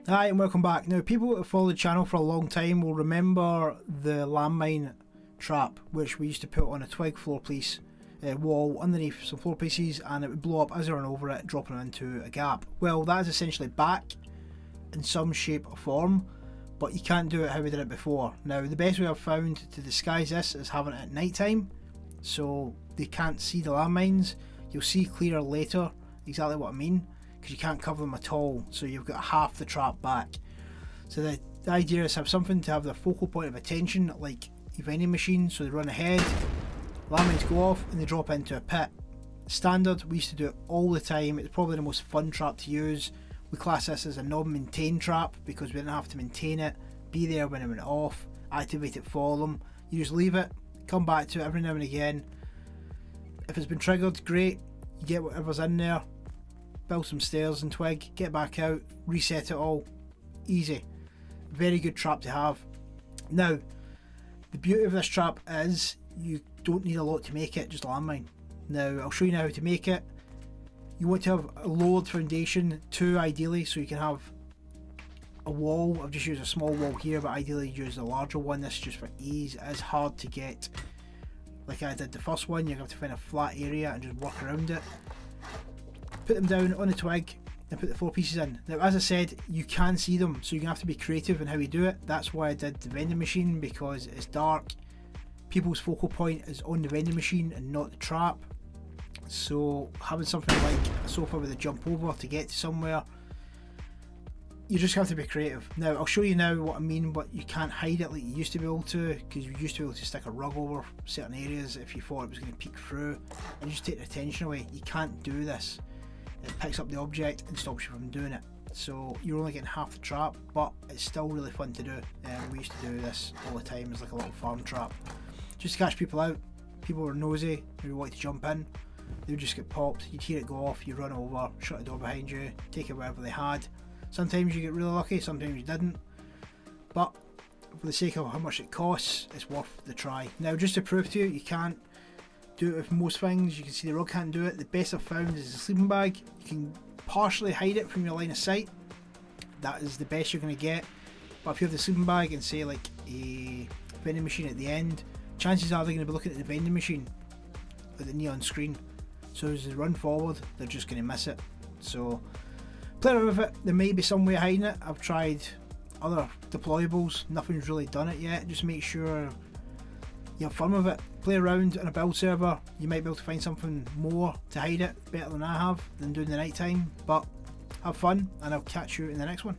Hi and welcome back. Now, people that have followed the channel for a long time will remember the landmine trap, which we used to put on a twig floor piece wall underneath some floor pieces, and it would blow up as they run over it, dropping them into a gap. Well, that is essentially back in some shape or form, but you can't do it how we did it before. Now, the best way I've found to disguise this is having it at night time, so they can't see the landmines. You'll see clearer later exactly what I mean, because you can't cover them at all, so you've got half the trap back. So the idea is have something to have the focal point of attention, like a vending machine, so they run ahead, landmines go off and they drop into a pit. Standard, we used to do it all the time. It's probably the most fun trap to use. We class this as a non-maintained trap because we didn't have to maintain it, be there when it went off, activate it for them. You just leave it, come back to it every now and again. If it's been triggered, great, you get whatever's in there, build some stairs and twig, get back out, reset it all. Easy. Very good trap to have. Now, the beauty of this trap is you don't need a lot to make it, just a landmine. Now, I'll show you now how to make it. You want to have a lowered foundation, two ideally, so you can have a wall. I've just used a small wall here, but ideally use a larger one. This is just for ease. It is hard to get like I did the first one. You're going to have to find a flat area and just work around it. Put them down on a twig and put the four pieces in. Now, as I said, you can see them, so you're going to have to be creative in how you do it. That's why I did the vending machine, because it's dark. People's focal point is on the vending machine and not the trap. So having something like a sofa with a jump over to get to somewhere, you just have to be creative. Now, I'll show you now what I mean, but you can't hide it like you used to be able to, because you used to be able to stick a rug over certain areas if you thought it was going to peek through and just take the attention away. You can't do this. It picks up the object and stops you from doing it. So you're only getting half the trap, but it's still really fun to do. We used to do this all the time as like a little farm trap, just to catch people out. People were nosy, who wanted to jump in. They would just get popped, you'd hear it go off, you'd run over, shut the door behind you, take it wherever they had. Sometimes you get really lucky, sometimes you didn't, but for the sake of how much it costs, it's worth the try. Now, just to prove to you, you can't do it with most things. You can see the rug can't do it. The best I've found is a sleeping bag. You can partially hide it from your line of sight. That is the best you're going to get. But if you have the sleeping bag and say like a vending machine at the end, chances are they're going to be looking at the vending machine at the neon screen. So as they run forward, they're just going to miss it. So play around with it. There may be some way of hiding it. I've tried other deployables. Nothing's really done it yet. Just make sure you have fun with it. Play around on a build server. You might be able to find something more to hide it better than I have than doing the night time. But have fun, and I'll catch you in the next one.